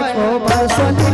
को बरसों का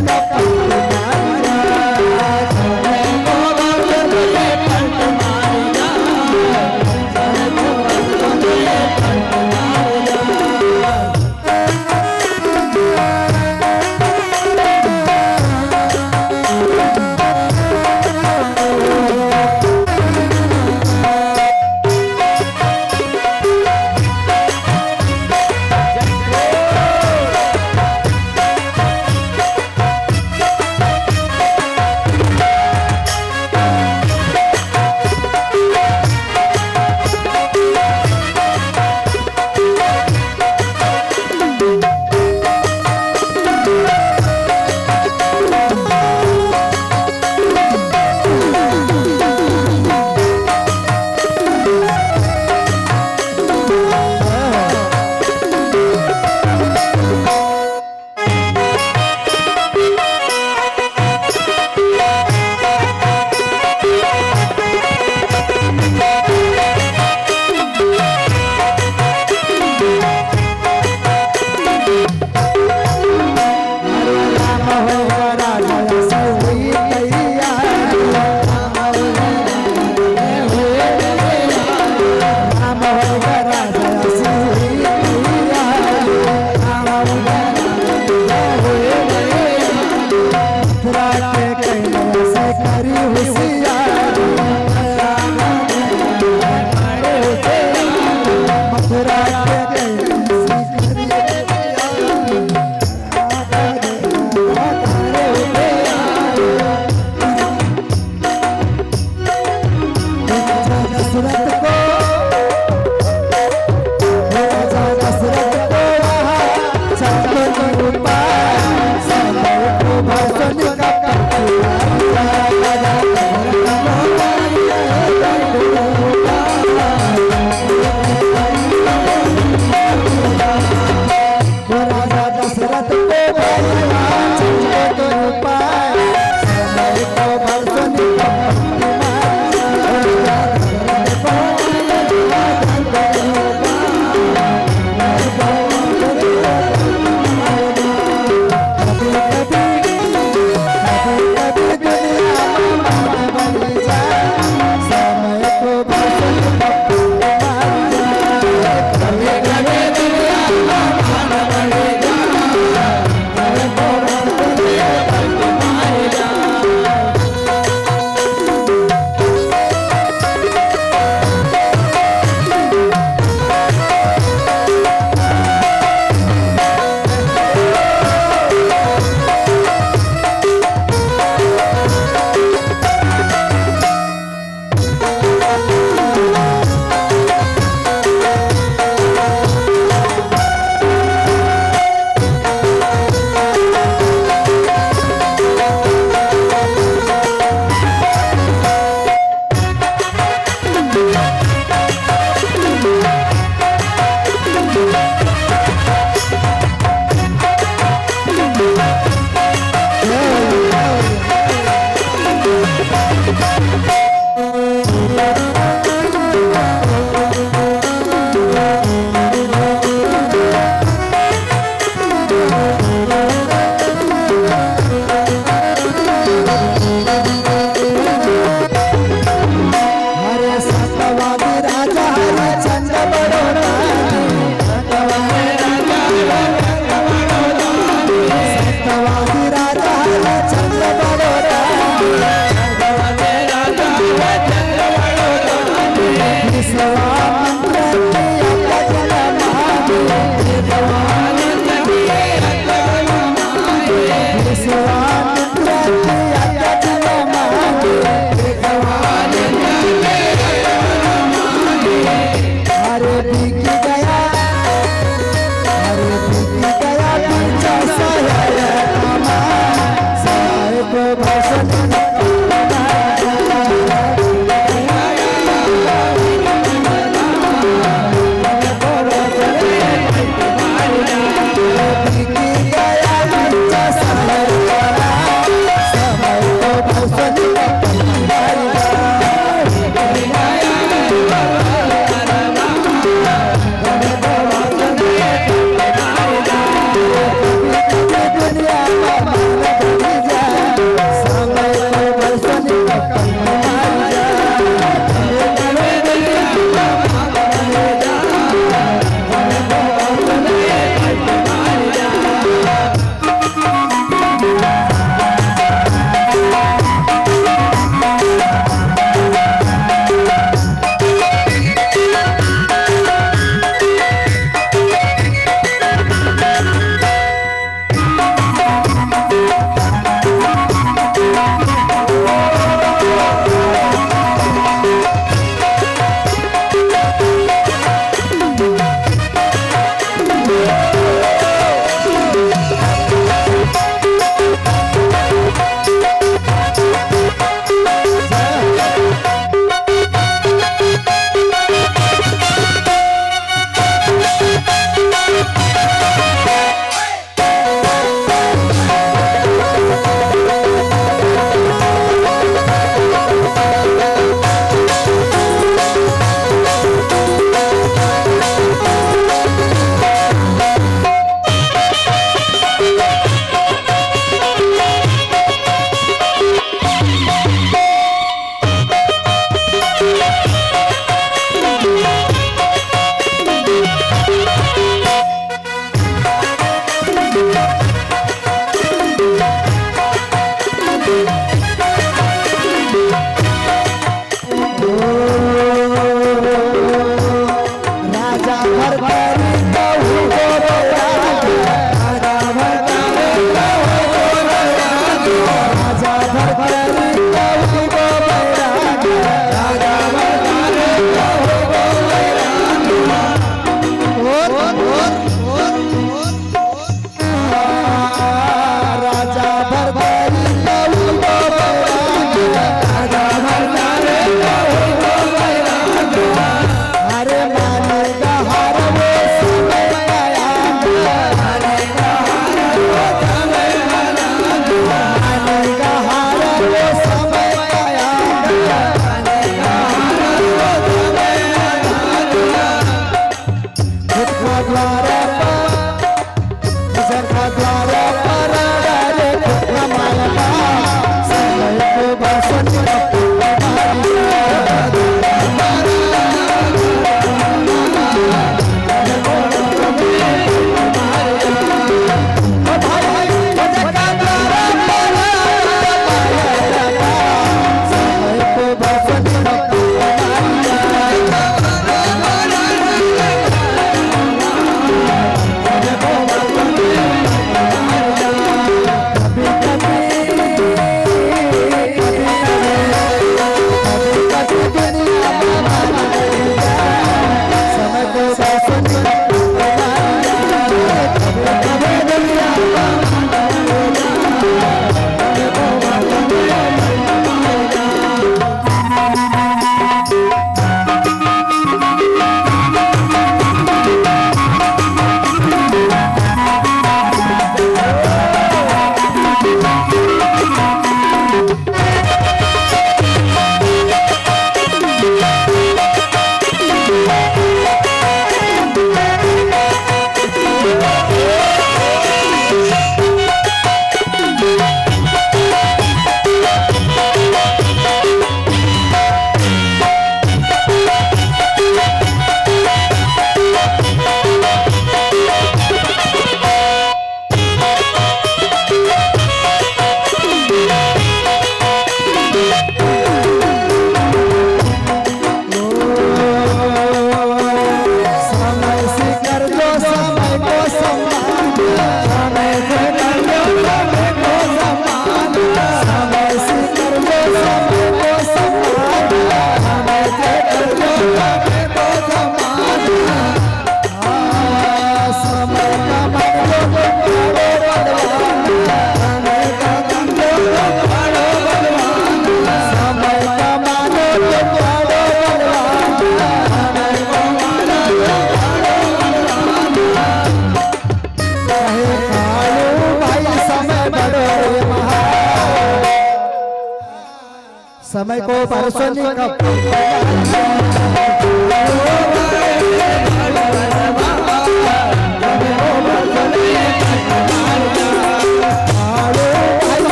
समय को बरसों निकम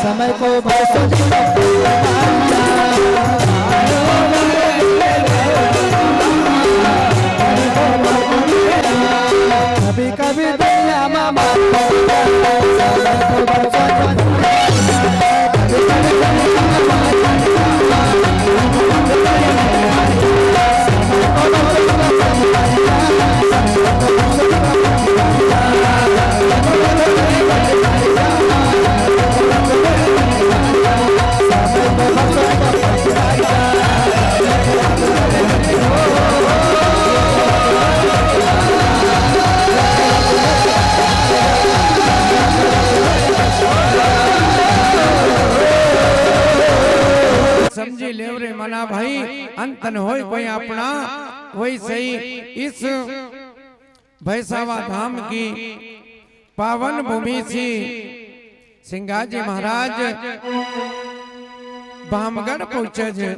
समय को बरसों कभी कभी दुनिया मामा समय को बरसों समझी लेव रे मना भाई अंतन होय कोई अपना वही सही इस भैसावा धाम की पावन भूमि से सिंगाजी महाराज भामगढ़ पहुंचे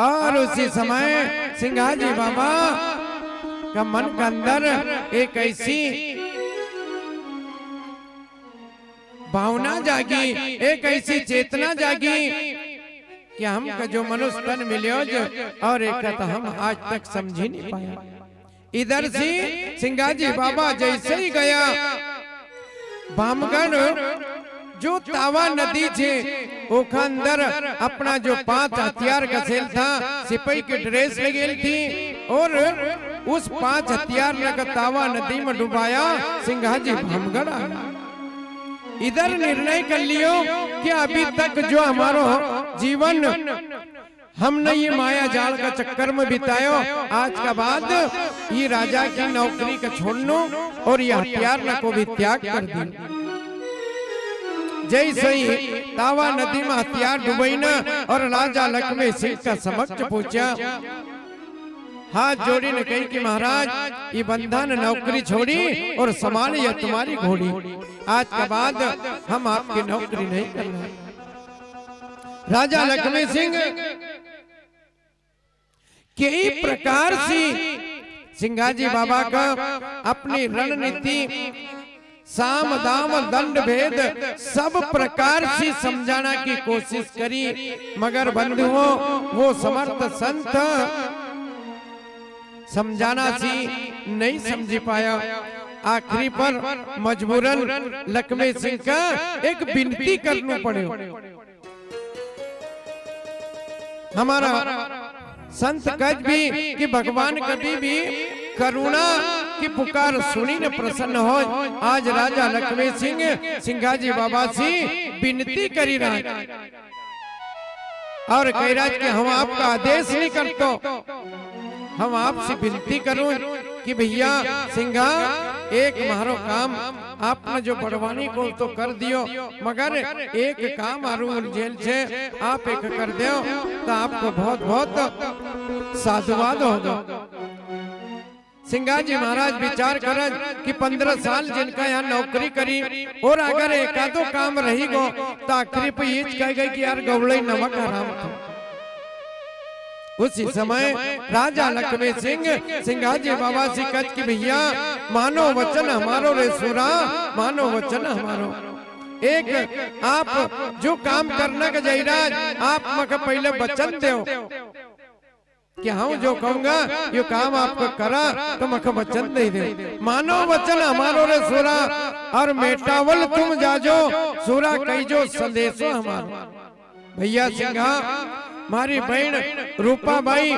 और उसी समय सिंगाजी बाबा का मन के अंदर एक ऐसी भावना जागी, एक ऐसी चेतना जागी कि हमका जो मनुष्य तन मिलो और एक तो हम आज तक समझ ही नहीं पाया। इधर से सिंगाजी बाबा जैसे ही गया भामगढ़ जो तावा नदी छे ओखा अंदर अपना जो 5 हथियार का सेल था सिपाही की ड्रेस लगेल थी और उस 5 हथियार का तावा नदी में डुबाया सिंगाजी भामगढ़ आया। इधर निर्णय कर लियो कि अभी तक जो हमारो जीवन हमने ये माया जाल का चक्कर में बितायो, आज का बाद ये राजा की नौकरी का छोड़नो और ये हथियार न को भी त्याग कर दी। जैसे ही तावा नदी में हथियार डुबई न और राजा लक्ष्मण सिंह का समक्ष पूछा, हाथ जोड़ी ने कही कि महाराज ये बंधन नौकरी छोड़ी और संभाली यह तुम्हारी घोड़ी, आज के बाद हम आपकी नौकरी नहीं करना। राजा लक्ष्मण सिंह कई प्रकार से सिंगाजी बाबा का अपनी रणनीति साम दाम दंड भेद सब प्रकार से समझाना की कोशिश करी, मगर बंधुओं वो समर्थ संत समझाना सी नहीं समझ पाया। आखिरी पर मजबूरन लक्ष्मण सिंह का एक विनती करना पड़े। हमारा संत कह भी कि भगवान कभी भी करुणा की पुकार सुनी न प्रसन्न हो। आज राजा लक्ष्मण सिंह सिंगाजी बाबा से विनती करी रहा और कह रहा कि हम आपका आदेश नहीं करते, हम आपसे विनती करूं कि भैया सिंघा एक मारो काम आपने जो बड़वानी को तो कर दियो, मगर एक काम आरू जेल से आप एक कर दो तो आपको बहुत बहुत साधुवाद होगा। सिंगाजी महाराज विचार कर कि 15 साल जिनका यहाँ नौकरी करी और अगर एक आधो काम रही गो तो आखिरी पे ये कह गए कि यार गवड़ई नमक हराम था। उसी समय राजा लक्ष्मण सिंह सिंगाजी बाबा से कच कि भैया मानो वचन हमारो रे सुरा, मानो वचन हमारो। एक आप जो काम करना का जयराज आप मका पहले वचन दो कि हाँ जो कहूंगा ये काम आपको करा तो मका वचन दे दे। मानो वचन हमारो रे सुरा और मेटावल तुम जाजो सुरा कही जो संदेशो हमारो। भैया सिंघा मारी बहन रूपाबाई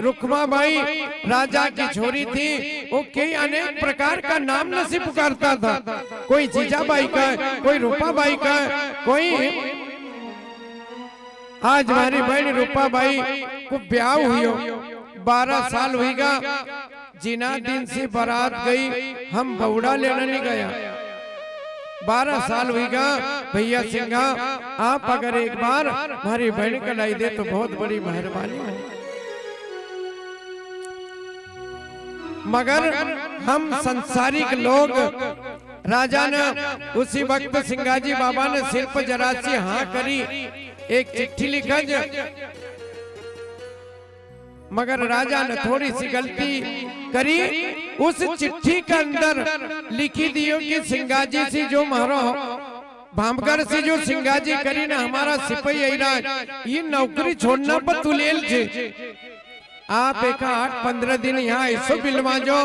रुक्माबाई राजा की छोरी थी, वो कई अनेक प्रकार का नाम न से पुकारता था। कोई जीजाबाई का, कोई रूपाबाई का, कोई आज हमारी बहन रूपाबाई को ब्याह हुई 12 साल हुईगा। जिना दिन से बारात गई हम बौड़ा लेने नहीं गया। 12 साल हुईगा। भैया सिंघा आप अगर एक बार हमारी बहन का लाई दे तो बहुत बड़ी मेहरबानी है। मगर हम संसारिक लोग राजा ने उसी वक्त सिंगाजी बाबा ने सिर पर जरा सी हाँ करी, एक चिट्ठी लिखा मगर राजा ने थोड़ी सी गलती करी। उस चिट्ठी के अंदर लिखी दियो कि सिंगाजी से जो मारो भामगर से जो सिंगाजी करी ना हमारा सिपाही ये नौकरी छोड़ना पर तुलेल छे। आप एक 8-15 दिन यहाँ ऐसो बिलवा जो,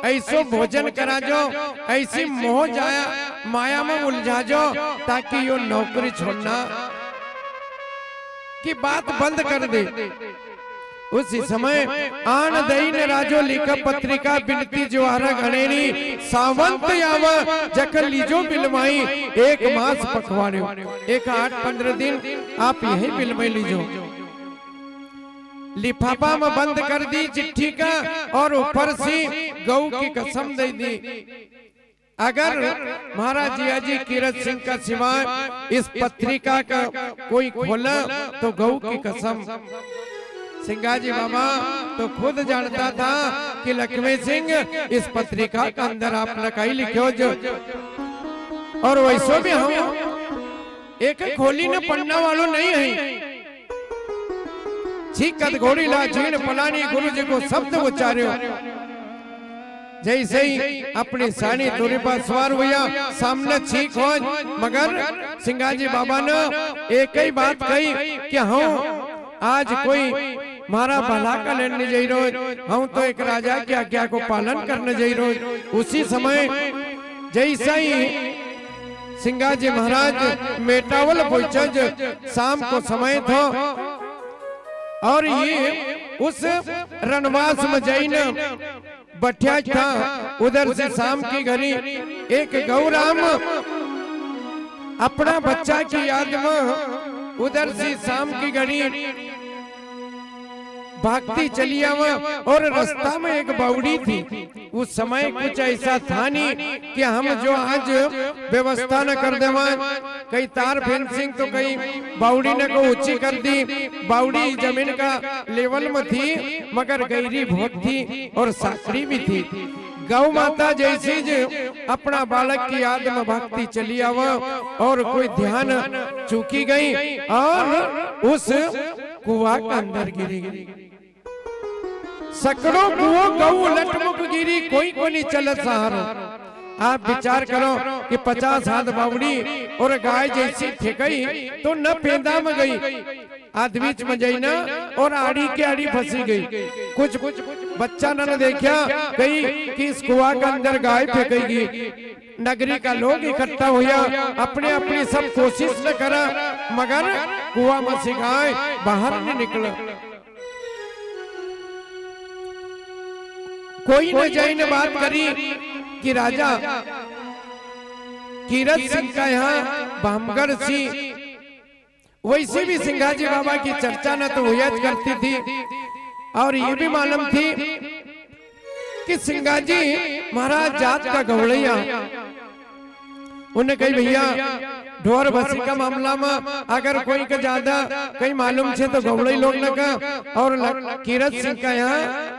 ऐसो भोजन करा जो, ऐसी मोह जाया माया में उलझा जो, ताकि यो नौकरी छोड़ना की बात बंद कर दे। उसी समय आन दई ने राजो लिखा पत्रिका बिनती जो आरा गणेरी सावंत याव जकल लीजो बिलवाई 1 मास पकवाड़ो। एक 8-15 दिन आप यही बिलवाई लीजो। लिफाफा में बंद कर दी चिट्ठी का और ऊपर से गऊ की कसम दे दी, अगर महाराज जियाजी कीरत सिंह का सिवाय इस पत्रिका का कोई खोला तो गऊ की कसम। सिंगाजी बाबा तो खुद जानता था कि लक्ष्मी सिंह इस पत्रिका का अंदर आप लकाई लिखो जो, और वैसो भी हम एक खोली न पढ़ने वालों नहीं है। छीकत घोड़ी ला छीन पलानी गुरु जी को शब्द उच्चार्यो। जैसे ही अपनी सानी दूरी पर सवार हुआ सामने छीक हो, मगर सिंगाजी बाबा ने एक ही बात कही कि हम आज कोई मारा भला का लेने जा रहे, हम तो एक राजा की आज्ञा को पालन करने जा रहे। उसी समय जैसा ही सिंगाजी महाराज मेटावल पहुंचे, शाम को समय था और ये उस रणवास में जाइना बैठा था। उधर से शाम की घड़ी एक गौराम अपना बच्चा की याद में उधर से शाम की घड़ी भागती चली आवा, और रास्ता में एक बावड़ी थी। उस समय कुछ ऐसा था नहीं कि हम जो आज व्यवस्था न कर देवा, कई तार फेंसिंग तो कई बावड़ी ने को ऊंची कर दी। बावड़ी जमीन का लेवल में थी, मगर गहरी बहुत थी और साकड़ी भी थी। गौ माता जैसी जो अपना बालक की याद में भागती चली आवा, और कोई ध्यान चूकी गई और उस कुआं के अंदर गिरी। सकड़ों कुओं गऊ लटमुक गिरी, कोई को नहीं चल सहारो। आप विचार करो कि 50 हाथ बावड़ी और गाय जैसी ठेकई तो न पेंदा में गई, आदमीच में जाई ना, और आड़ी के आड़ी फंसी गई। कुछ बच्चा न देखा कहीं कि इस कुआं के अंदर गाय फेंकेगी। नगरी का लोग इकट्ठा हुआ, अपने अपनी सब कोशिश न करा, मगर कुआं में से गाय बाहर नहीं निकला। कोई न जाई ने बात करी कि राजा कीरत सिंह का यहाँ भामगर सी, वैसे भी सिंगाजी बाबा की चर्चा न तो हुआ करती थी, और ये भी मालूम थी कि सिंगाजी महाराज जात का गौड़ैया। उन्हें कही भैया ढोर भसी का मामला में अगर कोई का ज्यादा कहीं मालूम छे तो गौड़ई लोग न का, और कीरत सिंह का यहाँ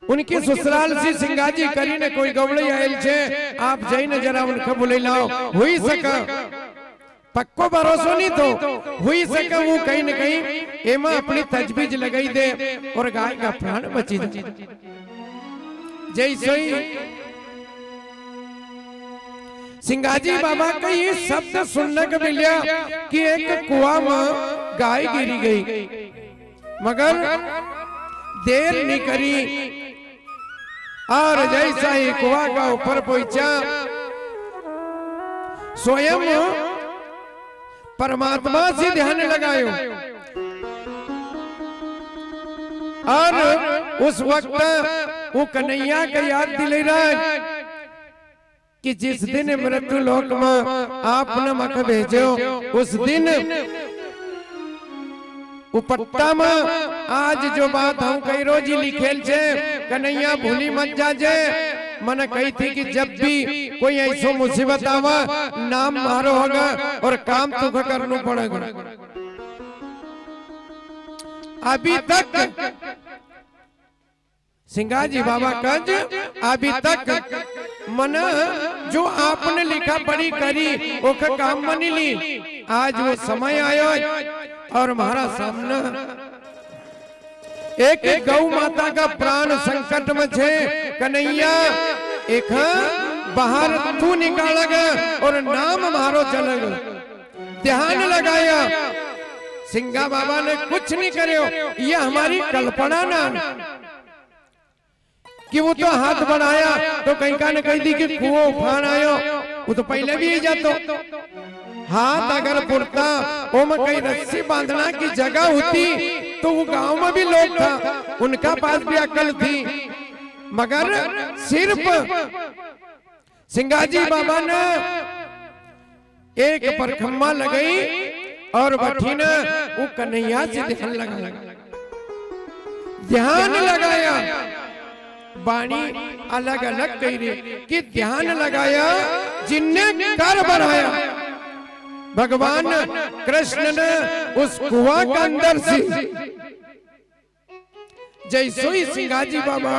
उनकी ससुराल से सिंगाजी करी ने कोई गौड़ई आयल छे, आप जाई न जरा उनका बुले लाओ। हुई सका पक्को भरोसा नहीं तो हुई सका वो कहीं न कहीं एमा अपनी तजवीज लगाई दे और गाय का प्राण बची जाए। जैसे ही सिंगाजी बाबा का ये शब्द सुनने को मिला कि एक कुआं में गाय गिरी गई, मगर देर नहीं करी, और जैसा ही कुआं का ऊपर पहुंचा स्वयं परमात्मा से ध्यान लगायो। और उस वक्त वो कन्हैया का याद दिले रहा कि जिस दिन मृत्यु लोक में आप नमक भेजो, उस दिन उपट्टा में आज जो बात हम कई रोज लिखेल छे, कन्हैया भूली मत जाजे। मन कही थी कि जब भी कोई ऐसो मुसीबत आवा नाम मारो होगा और काम तुझे करना पड़ेगा। अभी तक सिंगाजी बाबा कज अभी तक मन जो आपने लिखा पढ़ी करी ओका काम मनी ली। आज वो समय आयो और हमारा सामने एक गौ माता का प्राण संकट में छे। कन्हैया एक बाहर तू निकालग और नाम मारो चलग। ध्यान लगाया, सिंगा बाबा ने कुछ नहीं करो। ये हमारी कल्पना ना कि वो तो हाथ बढ़ाया तो कहीं का न कही दी कि कुओं उफान आयो, वो तो पहले भी ही जातो। हाथ अगर पुरता वो में कहीं रस्सी बांधना की जगह होती तो वो गांव में भी लोग था, उनका पास भी अकल थी। मगर सिर्फ सिंगाजी बाबा ने एक परखम्मा लगाई और बैठी न वो कन्हैया से ध्यान लगाया। वाणी अलग अलग कही रही कि ध्यान लगाया जिनने कर बढ़ाया। भगवान कृष्ण ने उस कुआं के अंदर से जैसो ही सिंगाजी बाबा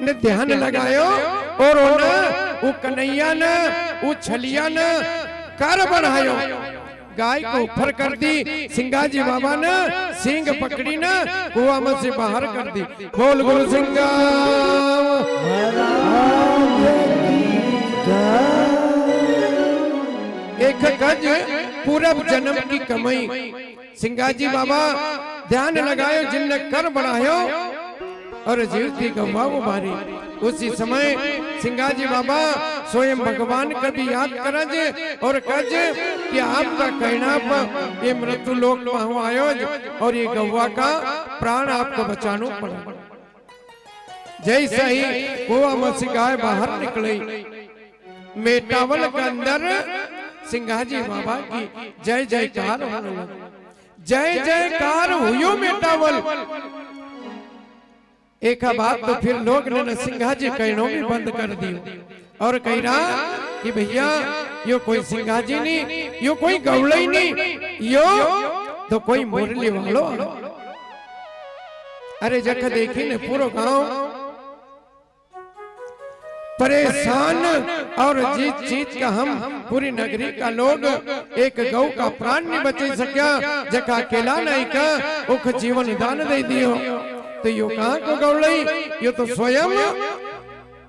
ने ध्यान लगायो और वो कन्हैया ने वो छलिया ने कर बढ़ायो। गाय को ऊपर कर दी, सिंगाजी बाबा ने सिंग पकड़ी ना कुआं में से बाहर कर दी। बोल गुरु सिंगा एक गज पूरब जन्म की कमाई। सिंगाजी बाबा ध्यान लगायो जिनने कर बढ़ायो और जीवती गवा वो मारी। उसी समय सिंगाजी बाबा स्वयं भगवान का भी याद करजे और कज कि आपका कहना पर ये मृत्यु लोक में आयो और ये गवा का प्राण आपको बचाना पड़ा। जैसे ही कुआं में से गाय बाहर निकली, मेटावल के अंदर सिंगाजी बाबा की जय जयकार होने लगी। जय जयकार हुयो मेटावल। एक बात तो फिर लोग ने सिंगाजी कहना भी बंद कर दियो और कह रहा कि भैया यो कोई सिंगाजी नहीं, यो कोई गौड़ई नहीं, यो तो कोई मुरली वालो। अरे जख देखी ने पूरा गांव परेशान और जिस चीज का हम पूरी नगरी का लोग एक गौ का प्राण नहीं बचा सका, जका अकेला नहीं का उख जीवन दान दे दियो। तो यो कहाँ को गौड़ई, यो तो स्वयं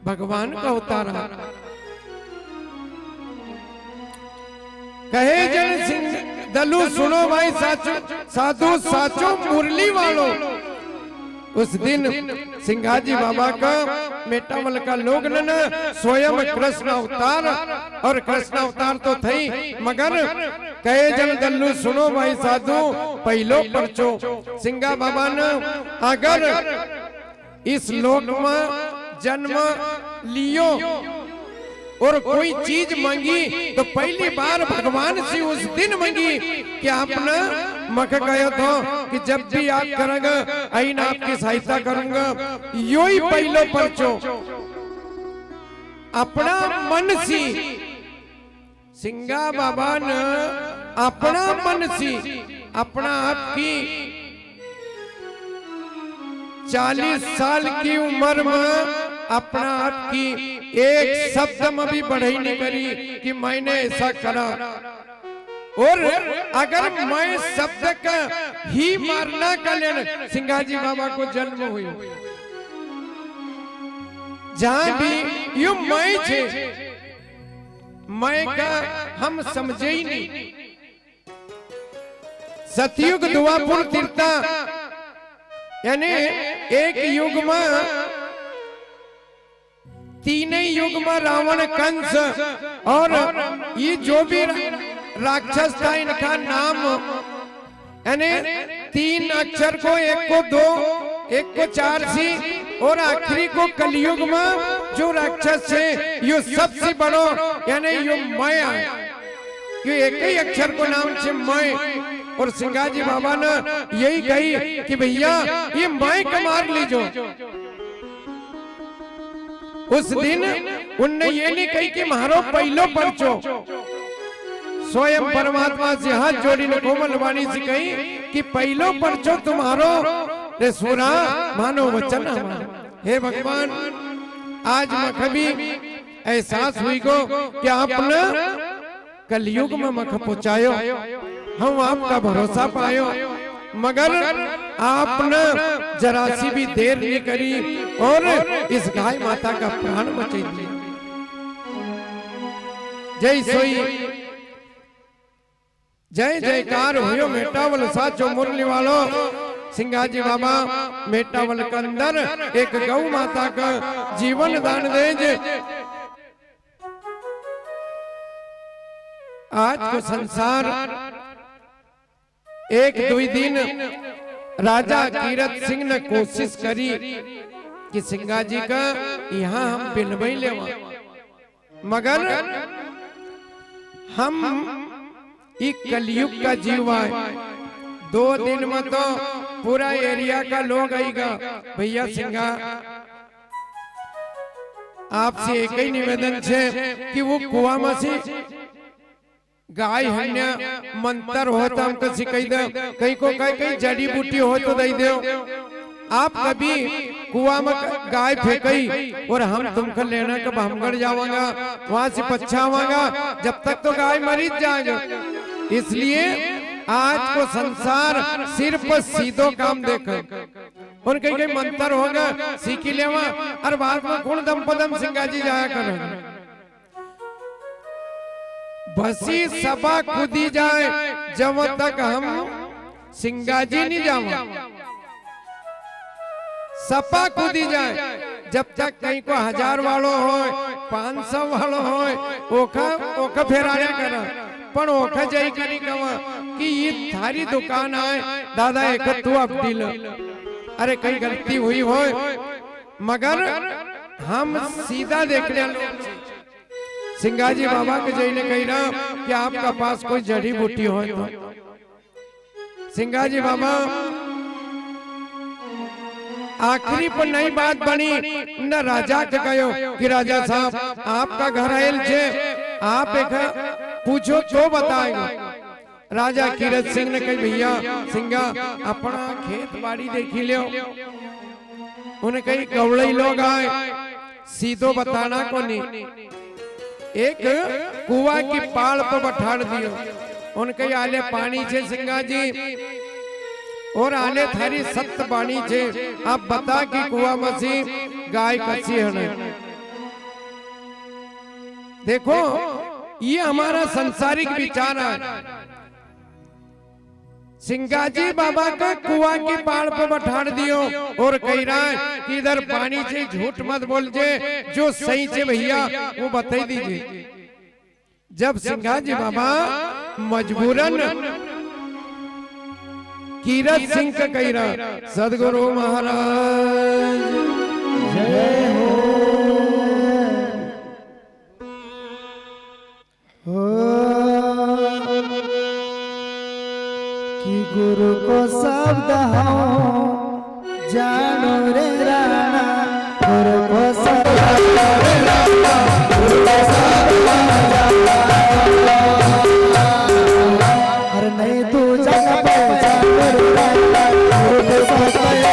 भगवान का उतारा। कहे जन सिंह दलू सुनो भाई साचो साधु साचो मुरली वालो। उस दिन सिंगाजी बाबा का मेटावल का लोग न स्वयं कृष्ण अवतार और कृष्ण अवतार तो थई, मगर कहे जन दल्लू सुनो भाई साधु पहलो परचो। सिंगा बाबा ने अगर इस लोक में जन्म लियो और कोई चीज मांगी तो पहली बार भगवान से उस दिन मांगी कि आपने मख गया था कि जब भी याद करेंगे आई ना आपकी सहायता करूंगा। यो ही पहलो परचो अपना मन सी सिंगा बाबा ने अपना मन सी अपना आपकी 40 साल की उम्र में अपना आपकी एक शब्द में भी बढ़ाई नहीं करी कि मैंने ऐसा करा। और अगर मैं शब्द का ही मारना का लेना, सिंगाजी बाबा को जन्म हुई जहां भी यू मैं छे, मैं का हम समझे ही नहीं। सतयुग दुआपुर तीर्था यानी एक युग में तीन ही युग में रावण कंस और ये जो भी राक्षस था इनका नाम यानी 3 अक्षर को, एक को 2 एक को 4 सी और आखिरी को कलयुग में जो राक्षस है यो सबसे बड़ो यानी यो मैं है। यो एक ही अक्षर को नाम से मैं। और सिंगाजी बाबा ने यही कही कि भैया ये मैं का मार लीजो। उस दिन उनने ये नहीं कही कि मारो पहलो परचो, स्वयं परमात्मा से हाथ जोड़ी ने कोमल वाणी से कही कि पहलो परचो तुम्हारो रे सुरा मानो वचन हमारा। हे भगवान आज मख भी एहसास हुई को कि आपने कलयुग में मख पहुंचायो, हम आपका भरोसा पायो, मगर आपने जरा सी भी देर नहीं करी और इस गाय माता का प्राण बचा दिया। जय सोई जय जयकार हुयो मेटावल साचो मुरली वालो। सिंगाजी बाबा मेटावल के अंदर एक गौ माता का जीवन दान देज। आज को संसार एक दो दिन राजा कीरत सिंह ने कोशिश करी कि सिंगाजी का यहाँ हम बिलवई लेवा, मगर हम एक कलयुग का जीव है, 2 दिन में तो पूरा एरिया का लोग आएगा। भैया सिंगा आपसे एक ही निवेदन है कि वो कुआ में से गाय हन्या मंत्र हो तो हमको सिखाई दो, कहीं को कहीं जड़ी बूटी हो तो दे दो। आप कभी कुआ में गाय फेंकई और हम तुमको लेना कब हमगढ़ जावांगा, वहां से पछावांगा, जब तक तो गाय मरी जाएगा। इसलिए आज को संसार सिर्फ सीधो काम देखो और कहीं कहीं मंत्र होगा सीखी लेवा और बाद में कौन दम पदम सिंगाजी जाया करो। बसी सभा कूदी जाए जब तक हम सिंगाजी नहीं जावा, सपा कूदी जाए जब तक कहीं को 1000 वालों हो 500 वालों हो ओखा फेराया करा, पण ओखा जाई करी कवा कि ये थारी दुकान है दादा एक तू अब दिल। अरे कहीं गलती हुई हो मगर हम सीधा देख ले। सिंगाजी बाबा के जई ने कही ना कि आपका पास कोई जड़ी बूटी हो तो सिंगाजी बाबा आखिरी पर नई बात बनी न राजा के कहो कि राजा साहब आपका घर आयल छे, आप एक पूछो तो बताएगा। राजा कीरत सिंह ने कही भैया सिंगा अपना खेत बाड़ी देखी लियो। उन्हें कही गवड़ई लोग आए सीधो बताना को नहीं, एक कुआ की पाल पर बैठाड़ दियो। उनके आले पानी छे सिंगा जी और आले थारी सत्य पानी छे, आप बता कि कुआ मसी गाय कसी है। देखो ये हमारा सांसारिक विचार है। सिंगाजी बाबा का कुआ की पाड़ पर बैठाड़ दियो और कह रहा है कि इधर पानी से झूठ मत बोल जे, जो सही से भैया वो बता दीजिए। जब सिंगाजी बाबा मजबूरन कीरत सिंह का कह रहा सदगुरु महाराज जय हो कि गुरु को शब्द हो जानो रे राणा, गुरु को शब्द और नहीं तू जग पहचान रे राणा, गुरु को शब्द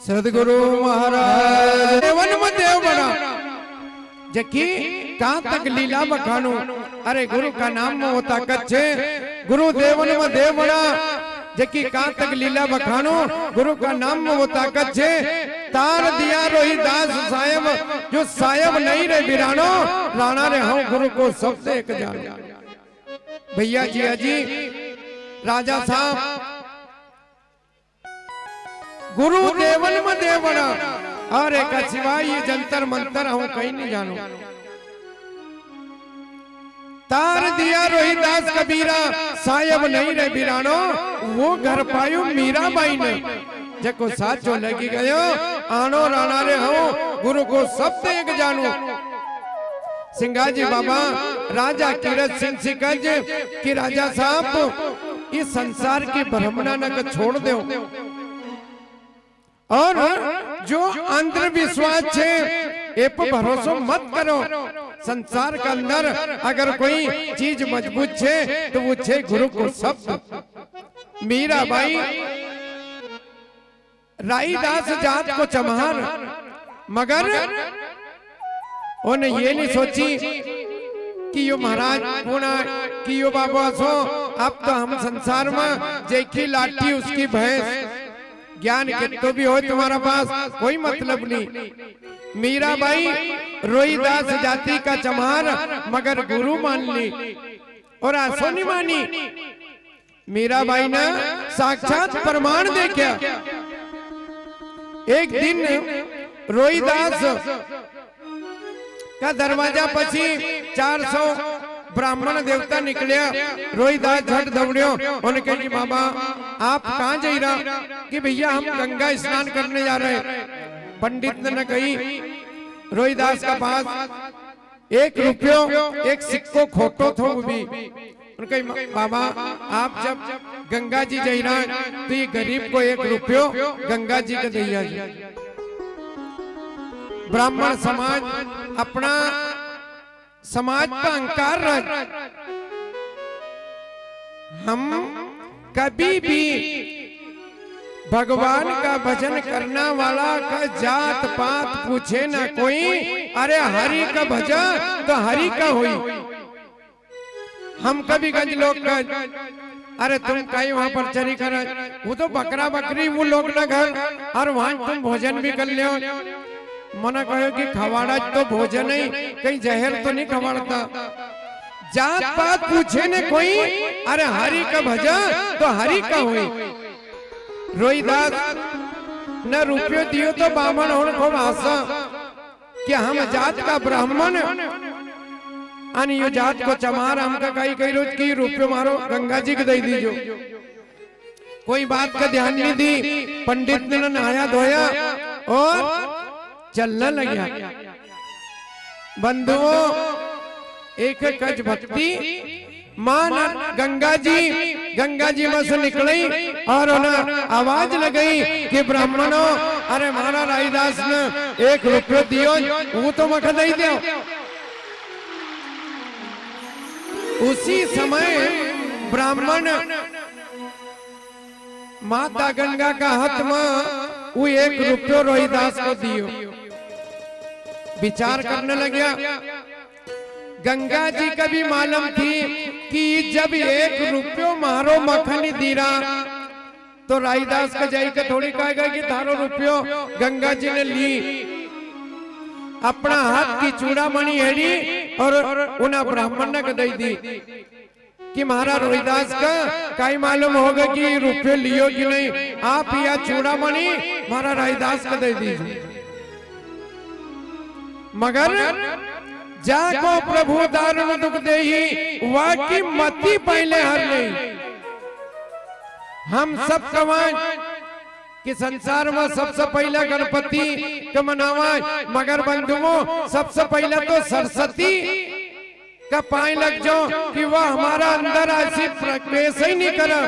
सदगुरु महाराज देवन में देव बना जकी कहां तक लीला बखानू। अरे गुरु का नाम में होता कच्छे, गुरु देवन में देव बना जकी कहां तक लीला बखानू। गुरु का नाम में होता कच्छे, तार दिया रोही दास साहेब, जो साहेब नहीं रे बिरानो राणा रे हूं गुरु को सबसे एक जान। भैया जी अजी राजा साहब गुरु देवन में देव बना और एक सिवाय ये जंतर मंतर हूं कहीं नहीं जानो। तार दिया रोहिदास कबीरा साहेब नहीं रे बिरानो, वो घर पायो मीरा बाई ने जको साचो लगी गयो आनो राणा रे हूं गुरु को सब एक जानू। सिंगाजी बाबा राजा कीरत सिंह सिकज कि राजा साहब इस संसार की भ्रमणा न छोड़ दो और जो अंधविश्वास छे ए पर भरोसा मत करो। संसार के अंदर अगर कोई चीज मजबूत छे तो वो छे गुरु को शब्द। मीराबाई राईदास जात को चमहार, मगर उन्हें ये नहीं सोची कि यो महाराज पुणा कि यो बाबा सो अब तो हम संसार में जैकी लाठी उसकी भैंस, ज्ञान कितो भी हो तुम्हारा पास कोई मतलब नहीं। मीराबाई रोहिदास जाति का चमहार मगर गुरु मान ली और आसो नहीं मानी। मीराबाई ने साक्षात प्रमाण देखा। एक दिन रोहिदास का दरवाजा पछी 400 ब्राह्मण देवता निकलिया। रोहिदास झट दौड़ियो, उन्होंने कहा कि बाबा आप कहाँ जा रहा? कि भैया हम गंगा स्नान करने जा रहे हैं। पंडित ने कही रोहिदास का पास 1 रुपयो 1 सिक्को खोटो थो भी। उनके बाबा आप जब गंगा जी जा रहा है तो ये गरीब को 1 रुपयो गंगा जी का दैया जी। ब्राह्मण समाज अपना समाज का अहंकार रह, हम कभी भी भगवान का भजन करना वाला का जात पात पूछे ना कोई। अरे हरि का भजन तो हरि का हुई। हम कभी गंज लोग का अरे तुम कहीं वहां पर चरी कर, वो तो बकरा बकरी वो लोग ना घर और वहां तुम भोजन भी कर लियो। मना कहो कि खवाड़ा तो भोजन ही, कहीं जहर तो नहीं खवाड़ता। जात पात पूछे ने कोई, अरे हरि का भजन तो हरि का हुई। रोहिदास न रुपयो दियो तो बामण होने को आशा कि हम जात का ब्राह्मण अन यो जात को चमार हमका कहीं कहीं रोज की रुपयो मारो गंगा जी को दे दीजो। कोई बात का ध्यान नहीं दी। पंडित ने नहाया धोया और चलने लगा। बंधुओं एक कच भक्ति मान गंगा जी में से निकली और उन्हें आवाज लगाई कि ब्राह्मणों अरे मारा राईदास ने 1 रुपयो दियो वो तो मख दे दो। उसी समय ब्राह्मण माता गंगा का हाथ में वो 1 रुपयो रोहिदास को दियो। विचार करने लगा। गंगा जी का भी मालूम थी कि जब 1 रुपयो मारो मखनी दीरा तो राईदास का जाई का थोड़ी कहेगा कि थारो रुपयो गंगा जी ने ली। अपना हाथ की चूड़ामणि हेड़ी और उन्हें ब्राह्मण ने दे दी कि महाराज रोहिदास का कई मालूम होगा कि रुपये लियो कि नहीं। आप या चूड़ामणि महाराज राईदास को दे दीजिए। मगर जाको प्रभु दारुण दुख देही वाकी मती पहले हर नहीं। हम सब कमाए कि संसार में सबसे पहला गणपति का मनावा, मगर बंधुओं सबसे पहला तो सरस्वती का पाए लग जाओ कि वह हमारा अंदर ऐसी प्रवेश ही नहीं करा।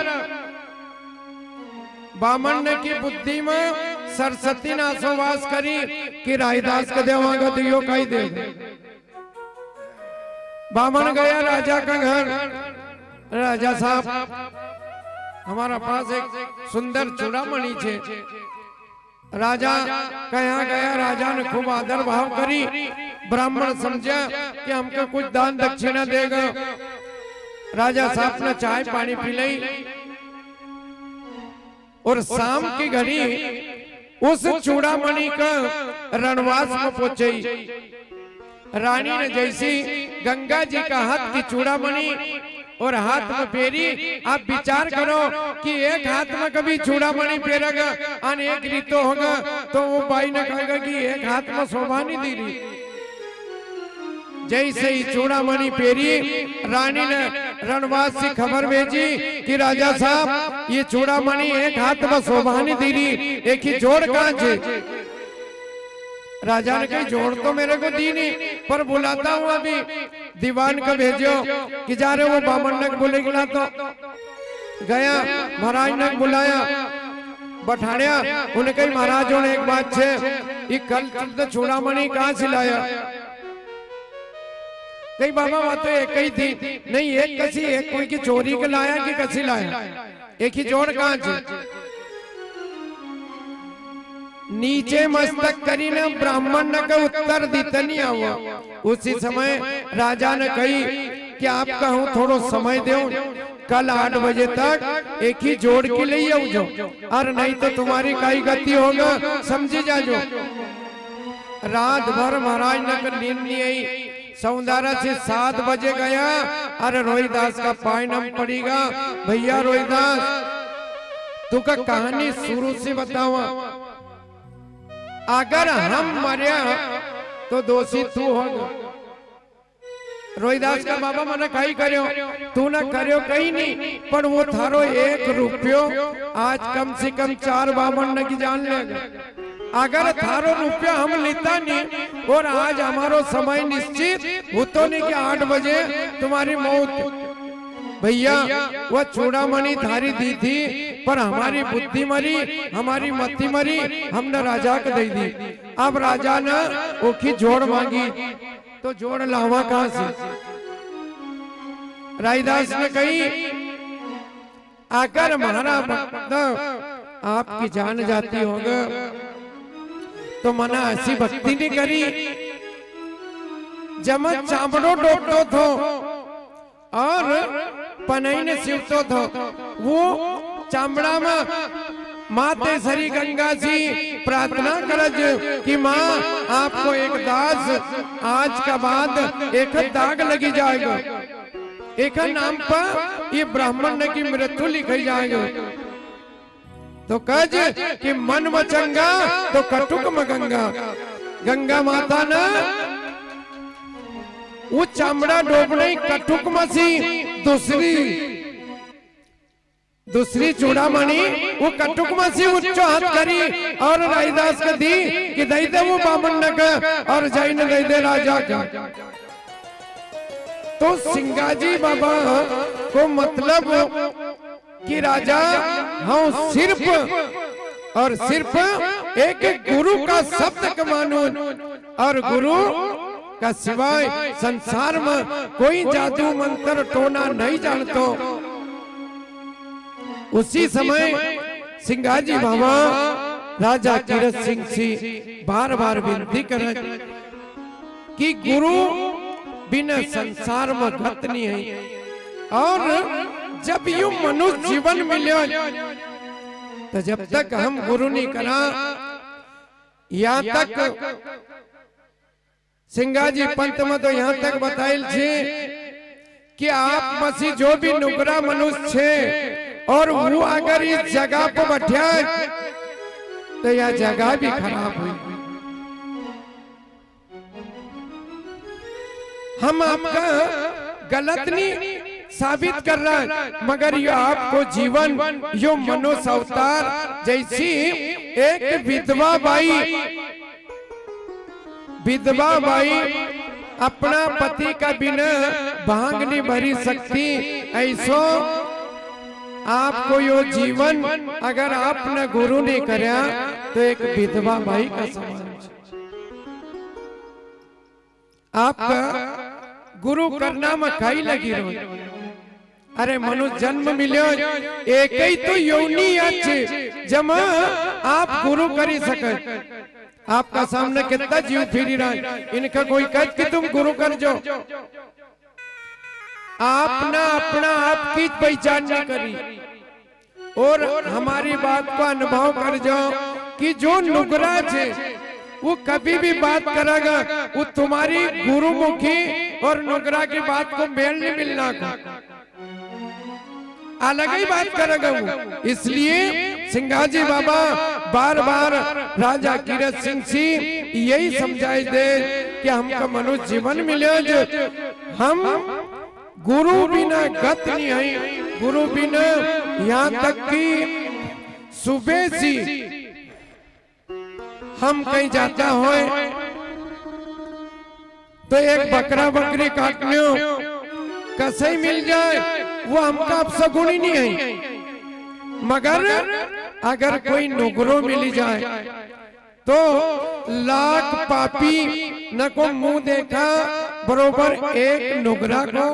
बामन ने की बुद्धि में सरस्वती ने आसोवास करी कि राईदास को देवांगा दियो का ही दे। बामन गया राजा का घर। राजा साहब हमारा पास एक सुंदर चूड़ामणि छे। राजा कहा गया, राजा ने खूब आदर भाव करी। ब्राह्मण समझा कि हमको कुछ दान दक्षिणा देगा। राजा साहब ने चाय पानी पिलाई और शाम की घड़ी उस चूड़ामणि का रणवास में पहुंची। रानी ने जैसी गंगा जी का हाथ की चूड़ामणि और हाथ में पेरी, आप विचार करो कि एक हाथ में कभी चूड़ामणि पेरेगा और एक रीतो होगा तो वो भाई ने कहेगा कि एक हाथ में शोभा नहीं दी रही। जैसे ही चूड़ामणि पेरी, रानी ने रणवास से खबर भेजी कि राजा साहब ये चूड़ामणि एक हाथ में शोभा नहीं दी रही, एक ही जोड़ कहां छे। राजा ने कही जोड़ तो मेरे को दी नहीं, पर बुलाता हूँ अभी दीवान को भेजो कि जा रहे वो बामन ने बोलेगा। तो गया महाराज ने बुलाया बैठाया, उन्हें कही महाराजों ने एक बात छे, ये कल तो चूड़ामणि कहाँ से लाया? कही बाबा वहां तो एक ही थी। नहीं एक कसी, एक कोई की चोरी के लाया कि कसी लाया? एक ही जोड़ कहाँ से? नीचे मस्तक करी ने ब्राह्मण ने का उत्तर दीता नहीं हुआ। उसी समय राजा ने कही कि आप कहूँ थोड़ो समय दो, कल 8 बजे तक एक ही जोड़ के लिए आओ जो, और नहीं तो तुम्हारी काई गति होगा, समझी जाजो। रात भर महाराज ने नींद नहीं आई। सौंदारा से 7 बजे गया, अरे रोहिदास का पायनम पड़ेगा। भैया रोहिदास तू का कहानी शुरू से बतावा, अगर हम मरिया तो दोषी तू होगा। रोहिदास का बाबा मना कहीं करो, तू ना करो कहीं नहीं, पर वो थारो 1 रुपयो आज कम से कम 4 बामन न की जान लेगा। अगर थारो रुपया हम लेता नहीं और आज हमारो समय निश्चित वो तो नहीं कि 8 बजे तुम्हारी मौत। भैया वह चूड़ामणि थारी दी थी, पर हमारी बुद्धि मरी, हमारी मति मरी, हमने राजा को दे दी। अब राजा ने ओखी जोड़ मांगी, तो जोड़ लावा कहां से? रायदास ने कही अगर महाराज भक्त आपकी जान जाती होगा तो मना ऐसी भक्ति नहीं करी। जब चामड़ो डोबतो थो और पनई ने सिवतो थो, वो चामड़ा में माते सरी गंगा जी प्रार्थना करज कि माँ आपको एक दास आज का बाद एक दाग लगी जाएगा, एक नाम पर ये ब्राह्मण ने की मृत्यु लिखी जाएगा। तो कज कि मन में चंगा तो कटुक में गंगा। गंगा माता ने वो चामड़ा डोबने कटुक में सी दूसरी चूड़ामणि वो कटुक में सी उच्च हाथ करी और रायदास को दी कि दई दे वो बामन ने का और जाई ने दई दे राजा का। तो सिंगाजी बाबा को मतलब कि राजा हाँ सिर्फ एक गुरु का शब्द का मानो, और गुरु का सिवाय संसार में कोई जादू मंत्र टोना नहीं जानतो। उसी समय सिंगाजी बाबा राजा कीरत सिंह से बार-बार विनती करे कि गुरु बिना संसार में गत नहीं है, और जब यू मनुष्य जीवन मिलो तो जब तक हम गुरु नहीं करा, यहाँ तक सिंगाजी पंत में तो यहाँ तक बताइल छे कि आप मसी जो भी नुकरा मनुष्य छे और वो अगर इस जगह पर बैठा तो यह जगह भी खराब हुई। हम आपका गलत नहीं साबित कर रहा है, मगर ये आपको जीवन यो मनुष्य अवतार जैसी एक विधवा बाई अपना पति का बिना भांग नहीं भरी सकती, ऐसो आपको यो जीवन अगर आपने गुरु नहीं करया तो एक विधवा बाई का समान। आपका गुरु करना में काई लगी रहो। अरे मनुष्य जन्म मिलो एक ही तो योनि अच्छे जब आप गुरु करी सके। आपका सामने कितना जीव फिर रहा है, इनका कोई कह कि तुम गुरु कर जो, आपने अपना आपकी पहचान नहीं करी। और हमारी बात को अनुभव कर जाओ कि जो नुगरा है वो कभी भी बात करेगा, वो तुम्हारी गुरुमुखी और नुगरा की बात को मेल नहीं मिलना का, अलग ही बात करेगा वो। इसलिए सिंगाजी बाबा बार बार राजा कीरत सिंह से यही समझाए दे कि हमका मनुष्य जीवन मिले जो हम गुरु बिना गत नहीं है। गुरु बिना यहाँ तक कि सुबह सी हम कहीं जाता हो तो एक बकरा बकरी काटने कसई मिल जाए वो हमका अब सगुन ही नहीं है, मगर अगर कोई नुगरो मिल जाए तो लाख पापी न को मुंह देखा बरोबर एक नुगरा को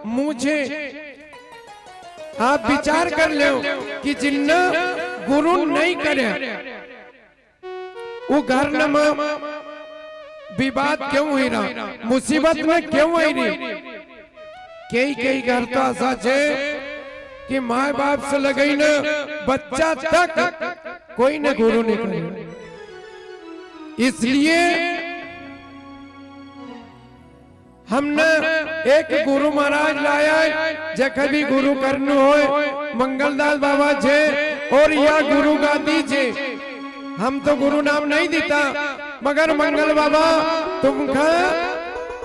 मुझे। आप विचार कर लो कि जिन्ना गुरु नहीं करे वो घर न विवाद क्यों हुई रहा, मुसीबत में क्यों आई रही। कई कई घर तो ऐसा है कि माँ बाप से लगई न बच्चा तक कोई न गुरु नहीं करे। इसलिए हमने एक गुरु महाराज लाया जख भी गुरु करने हो मंगलदास बाबा छे और या गुरु गादी छे। हम तो गुरु नाम नहीं देता, मगर मंगल बाबा तुमका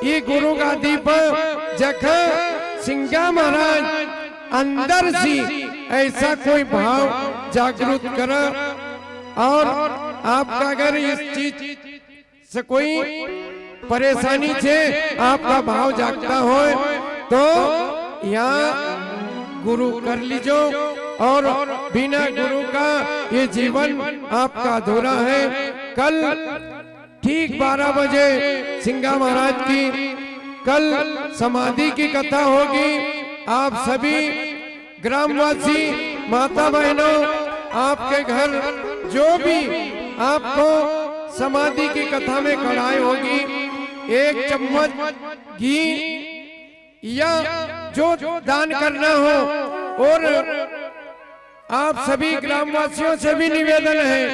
ये गुरु गादी पर जख सिंगा महाराज अंदर सी ऐसा कोई भाव जागृत कर और आपका अगर इस चीज से कोई परेशानी छे आपका भाव जागता हो तो यहाँ गुरु कर लीजो और बिना गुरु का ये जीवन आपका अधूरा है। कल ठीक 12 बजे सिंगा महाराज की कल समाधि की कथा होगी। आप सभी ग्रामवासी माता बहनों आपके घर जो भी आपको समाधि की कथा में कढ़ाई होगी, 1 चम्मच घी या जो दान करना हो। और आप सभी ग्रामवासियों से भी निवेदन है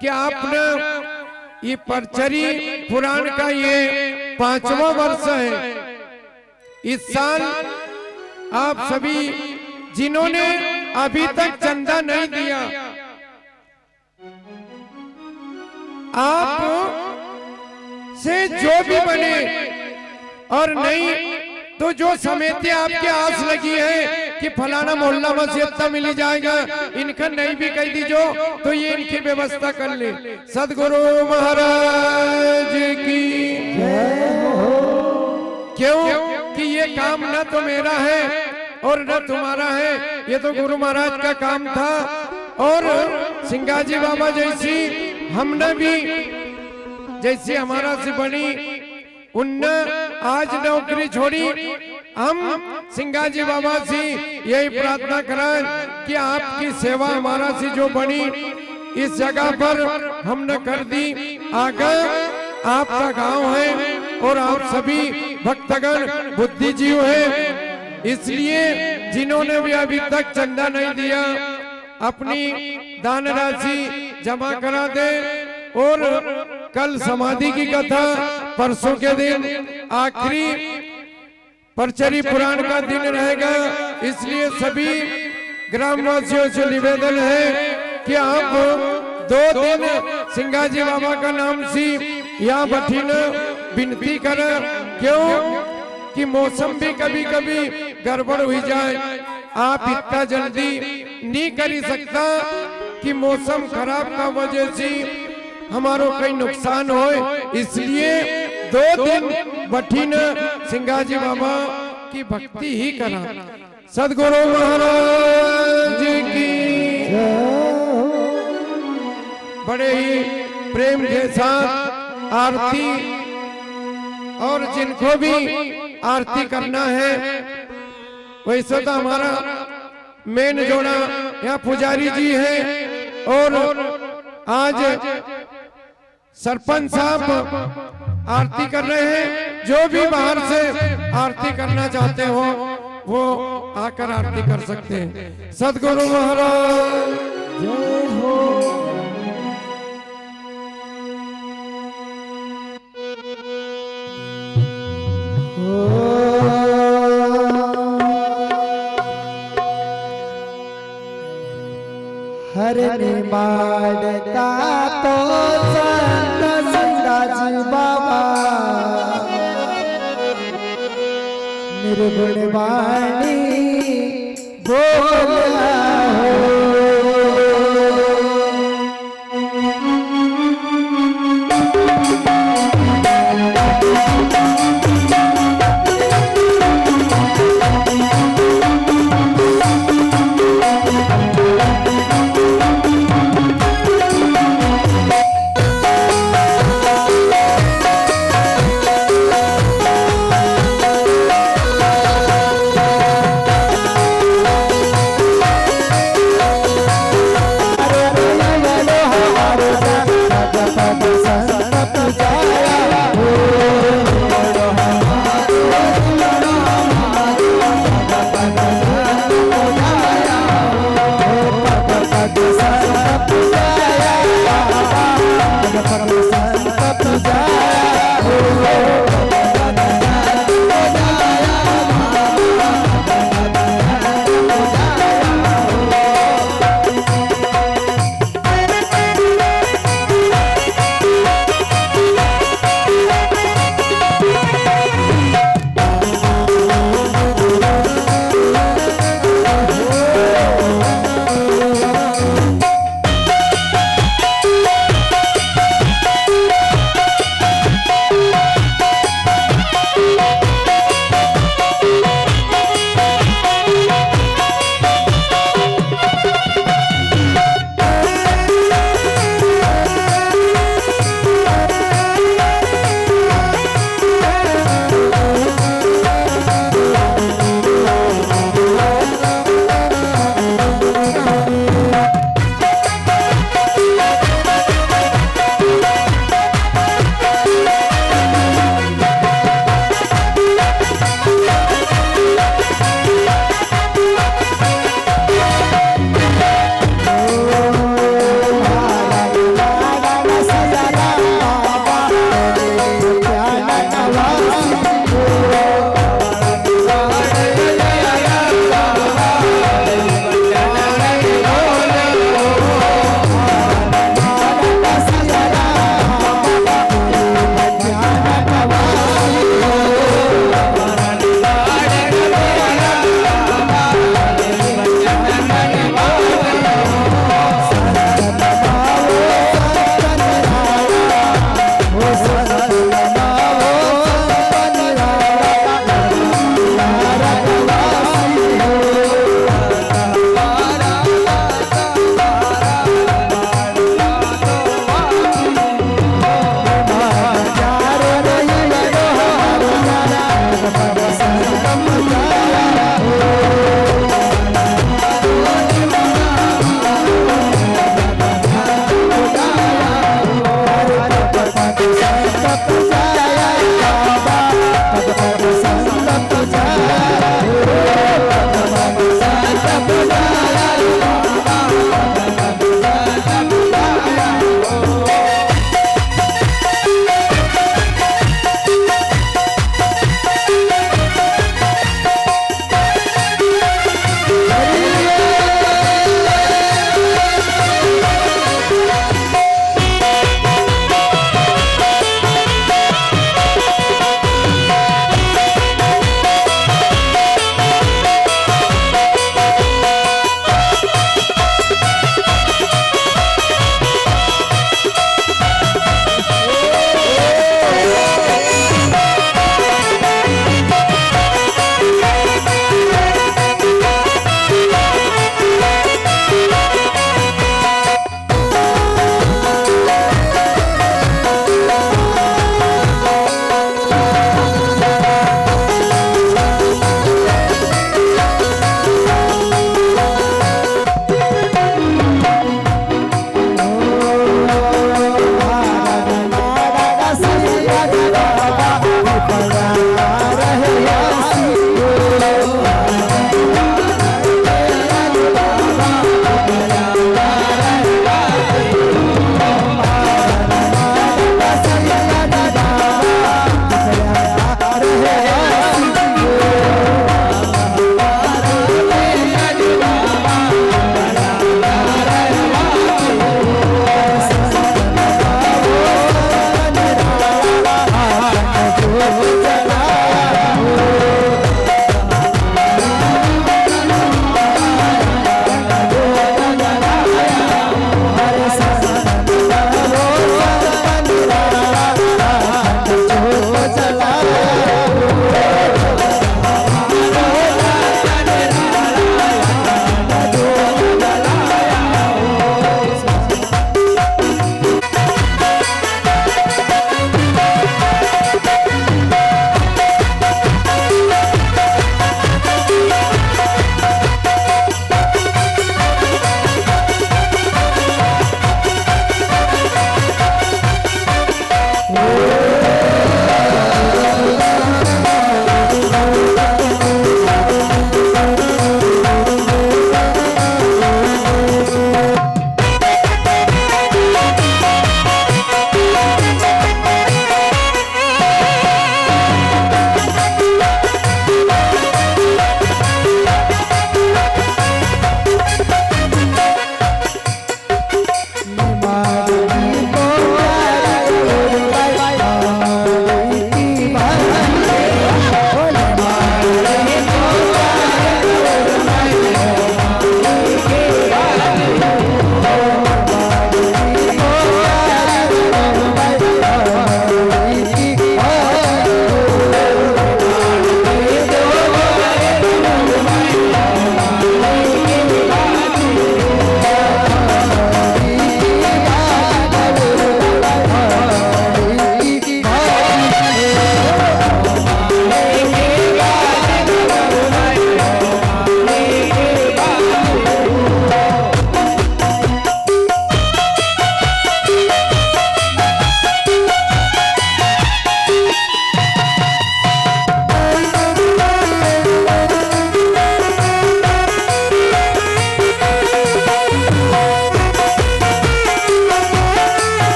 कि आपने ये परचरी पुराण का ये 5वां वर्ष है। इस साल आप सभी जिन्होंने अभी तक चंदा नहीं दिया, आप से जो भी बने और नहीं तो जो समिति आपके आस लगी है कि फलाना मोहल्ला मस्जिद मिल जाएगा, इनका नहीं भी कह दीजो तो ये इनकी व्यवस्था कर ले। सदगुरु महाराज की क्यों कि ये काम न तो मेरा है और न तुम्हारा है, ये तो गुरु महाराज का काम था। और सिंगाजी बाबा जैसी हमने भी जैसी हमारा से बनी उनने आज नौकरी छोड़ी। हम सिंगाजी बाबा से यही प्रार्थना करें कि आपकी सेवा हमारा से जो बनी इस जगह पर हमने कर दी। आगे आपका गांव है और आप सभी भक्तगण बुद्धिजीव हैं, इसलिए जिन्होंने भी अभी तक चंदा नहीं दिया अपनी दान राशि जमा करा दे। और कल समाधि की कथा परसों के दिन आखिरी परचरी पुराण का दिन रहेगा, इसलिए सभी ग्रामवासियों से निवेदन है कि आप 2 दिन सिंगाजी बाबा का नाम से यहाँ बैठीन विनती करें। क्यों कि मौसम भी कभी कभी गड़बड़ हुई जाए, आप इतना जल्दी नहीं कर सकता कि मौसम खराब का वजह से हमारो कहीं नुकसान हो, इसलिए 2 दिन बठीन सिंगाजी बाबा की भक्ति ही करा। सदगुरु महाराज की बड़े ही प्रेम के साथ आरती, और जिनको भी आरती करना है वैसे तो हमारा मेन जोड़ा यहाँ पुजारी जी है और आज सरपंच साहब आरती कर रहे हैं। जो भी बाहर से आरती करना चाहते हो वो आकर आरती कर सकते हैं। सदगुरु महाराज जय हो। हरने माडता तो संत सिंगाजी बाबा निर्गुण वाणी बोला हो।